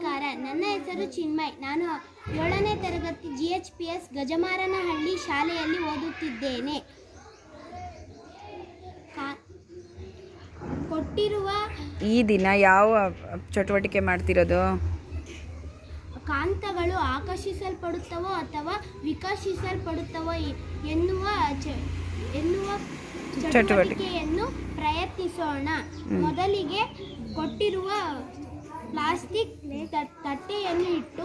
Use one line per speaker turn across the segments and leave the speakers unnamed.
ನಮಸ್ಕಾರ. ನನ್ನ ಹೆಸರು ಚಿನ್ಮಯ್. ನಾನು 7ನೇ ತರಗತಿ GHPS ಗಜಮಾರನಹಳ್ಳಿ ಶಾಲೆಯಲ್ಲಿ ಓದುತ್ತಿದ್ದೇನೆ. ಕೊಟ್ಟಿರುವ
ಈ ದಿನ ಯಾವ ಚಟುವಟಿಕೆ ಮಾಡ್ತಿರೋದು?
ಕಾಂತಗಳು ಆಕರ್ಷಿಸಲ್ಪಡುತ್ತವೋ ಅಥವಾ ವಿಕರ್ಷಿಸಲ್ಪಡುತ್ತವೋ ಎನ್ನುವ ಚಟುವಟಿಕೆಯನ್ನು ಪ್ರಯತ್ನಿಸೋಣ. ಮೊದಲಿಗೆ ಕೊಟ್ಟಿರುವ ಪ್ಲಾಸ್ಟಿಕ್ ತಟ್ಟೆಯನ್ನು ಇಟ್ಟು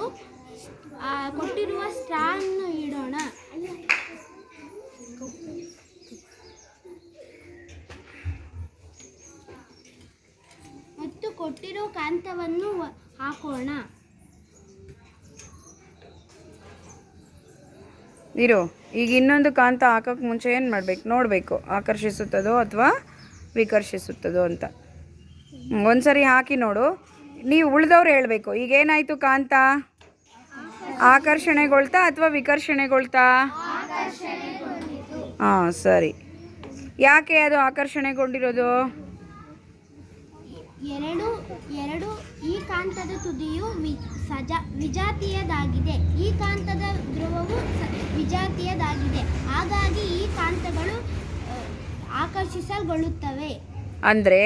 ಕೊಟ್ಟಿರುವ ಸ್ಟ್ರಾವನ್ನು ಇಡೋಣ. ಮತ್ತು ಕೊಟ್ಟಿರುವ ಕಾಂತವನ್ನು ಹಾಕೋಣ.
ಇರೋ ಈಗ ಇನ್ನೊಂದು ಕಾಂತ ಹಾಕೋಕ್ಕೆ ಮುಂಚೆ ಏನು ಮಾಡಬೇಕು ನೋಡಬೇಕು, ಆಕರ್ಷಿಸುತ್ತದೋ ಅಥವಾ ವಿಕರ್ಷಿಸುತ್ತದೋ ಅಂತ. ಒಂದ್ಸರಿ ಹಾಕಿ ನೋಡು. ನೀವು ಉಳಿದವ್ರು ಹೇಳಬೇಕು. ಈಗೇನಾಯಿತು? ಕಾಂತ ಆಕರ್ಷಣೆಗೊಳ್ತಾ ಅಥವಾ ವಿಕರ್ಷಣೆಗೊಳ್ತಾ? ಹಾಂ, ಸರಿ. ಯಾಕೆ ಅದು ಆಕರ್ಷಣೆಗೊಂಡಿರೋದು?
ಎರಡು ಈ ಕಾಂತದ ತುದಿಯು ವಿಜಾತೀಯದಾಗಿದೆ, ಈ ಕಾಂತದ ಧ್ರುವವು ವಿಜಾತೀಯದಾಗಿದೆ. ಹಾಗಾಗಿ ಈ ಕಾಂತಗಳು ಆಕರ್ಷಿಸಲ್ಗೊಳ್ಳುತ್ತವೆ.
ಅಂದರೆ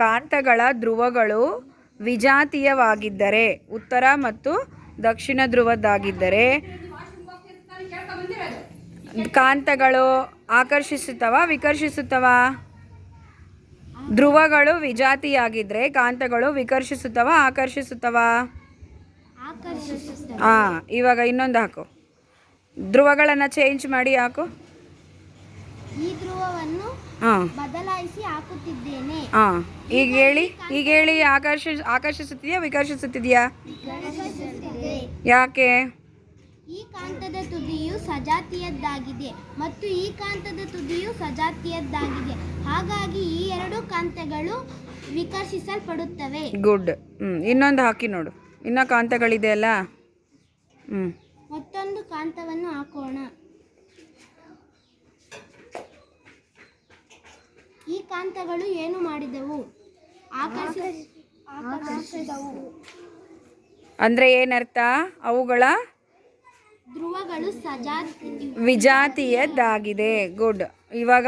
ಕಾಂತಗಳ ಧ್ರುವಗಳು ವಿಜಾತೀಯವಾಗಿದ್ದರೆ, ಉತ್ತರ ಮತ್ತು ದಕ್ಷಿಣ ಧ್ರುವದ್ದಾಗಿದ್ದರೆ ಕಾಂತಗಳು ಆಕರ್ಷಿಸುತ್ತವ ವಿಕರ್ಷಿಸುತ್ತವ? ಧ್ರುವಗಳು ವಿಜಾತಿಯಾಗಿದ್ದರೆ ಕಾಂತಗಳು ವಿಕರ್ಷಿಸುತ್ತವ ಆಕರ್ಷಿಸುತ್ತವ? ಹಾಂ, ಇವಾಗ ಇನ್ನೊಂದು ಹಾಕು. ಧ್ರುವಗಳನ್ನು ಚೇಂಜ್ ಮಾಡಿ ಹಾಕು.
ಈ ಧ್ರುವವನ್ನು ಬದಲಾಯಿಸಿ ಹಾಕುತ್ತಿದ್ದೇನೆ.
ಹಾಂ, ಈಗ ಹೇಳಿ ಆಕರ್ಷಿಸುತ್ತಿದೆಯಾ ವಿಕರ್ಷಿಸುತ್ತಿದೆಯಾ? ಯಾಕೆ?
ಈ ಕಾಂತದ ತುದಿಯು ಸಜಾತೀಯದ್ದಾಗಿದೆ ಮತ್ತು ಈ ಕಾಂತದ ತುದಿಯು ಸಜಾತೀಯದ್ದಾಗಿದೆ. ಹಾಗಾಗಿ ಈ ಎರಡು ಕಾಂತಗಳು ವಿಕರ್ಷಿಸಲ್ಪಡುತ್ತವೆ.
ಗುಡ್. ಇನ್ನೊಂದು ಹಾಕಿ ನೋಡು. ಇನ್ನೂ ಕಾಂತಗಳಿದೆ ಅಲ್ಲ.
ಮತ್ತೊಂದು ಕಾಂತವನ್ನು ಹಾಕೋಣ. ಈ ಕಾಂತಗಳು ಏನು ಮಾಡಿದವು? ಆಕರ್ಷಿಸಿದವು.
ಅಂದರೆ ಏನರ್ಥ? ಅವುಗಳ
ಧ್ರುವಗಳು
ವಿಜಾತೀಯದ್ದಾಗಿದೆ. ಗುಡ್. ಇವಾಗ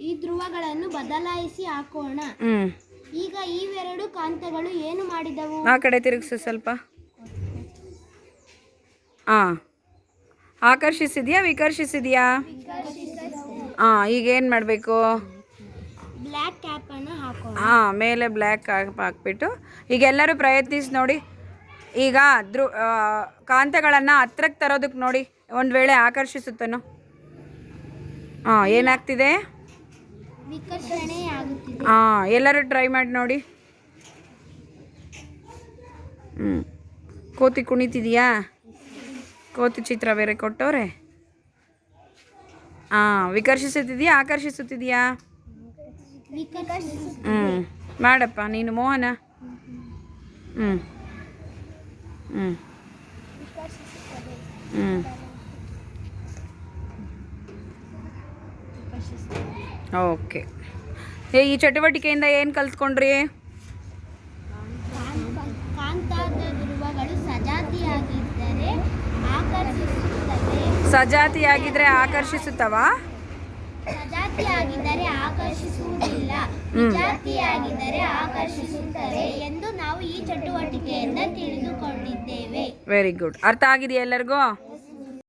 ಈ ಧ್ರುವಗಳನ್ನು ಬದಲಾಯಿಸಿ ಹಾಕೋಣ. ಈಗ ಇವೆರಡು ಕಾಂತಗಳು ಏನು ಮಾಡಿದವು?
ಆ ಕಡೆ ತಿರುಗಿಸು ಸ್ವಲ್ಪ. ಆಕರ್ಷಿಸಿದ್ಯಾ ವಿಕರ್ಷಿಸಿದ್ಯಾ? ಈಗ ಏನು ಮಾಡಬೇಕು?
ಬ್ಲ್ಯಾಕ್ ಕ್ಯಾಪ್ ಅನ್ನು ಹಾಕೋಣ.
ಮೇಲೆ ಬ್ಲ್ಯಾಕ್ ಕ್ಯಾಪ್ ಹಾಕ್ಬಿಟ್ಟು ಈಗ ಎಲ್ಲರೂ ಪ್ರಯತ್ನಿಸಿ ನೋಡಿ. ಈಗ ಕಾಂತಗಳನ್ನು ಹತ್ರಕ್ಕೆ ತರೋದಕ್ಕೆ ನೋಡಿ. ಒಂದು ವೇಳೆ ಆಕರ್ಷಿಸುತ್ತನೋ? ಏನಾಗ್ತಿದೆ?
ವಿಕರ್ಷಣೆ ಆಗುತ್ತಿದೆ.
ಎಲ್ಲರೂ ಟ್ರೈ ಮಾಡಿ ನೋಡಿ. ಕೋತಿ ಕುಣಿತಿದೆಯಾ? ಕೋತಿ ಚಿತ್ರ ಬೇರೆ ಕೊಟ್ಟವ್ರೆ. ವಿಕರ್ಷಿಸುತ್ತಿದೆಯಾ ಆಕರ್ಷಿಸುತ್ತಿದೆಯಾ? ಮಾಡಪ್ಪ ನೀನು ಮೋಹನ. ಓಕೆ. ಈ ಚಟುವಟಿಕೆಯಿಂದ ಏನು ಕಲ್ತ್ಕೊಂಡ್ರಿ?
ಕಾಂತದ ಧ್ರುವಗಳು ಸಜಾತಿಯಾಗಿದ್ದರೆ ಆಕರ್ಷಿಸುತ್ತವೆ.
ಸಜಾತಿಯಾಗಿದ್ದರೆ ಆಕರ್ಷಿಸುತ್ತವ?
ಸಜಾತಿಯಾಗಿದ್ದರೆ ಆಕರ್ಷಿಸುವುದಿಲ್ಲ, ವಿಜಾತಿಯಾಗಿದ್ದರೆ ಆಕರ್ಷಿಸುತ್ತವೆ ಎಂದು ನಾವು ಈ ಚಟುವಟಿಕೆಯಿಂದ ತಿಳಿದುಕೊಂಡಿದ್ದೇವೆ.
Very good. ಅರ್ಥ ಆಗಿದೆಯಾ ಎಲ್ಲರಿಗೂ?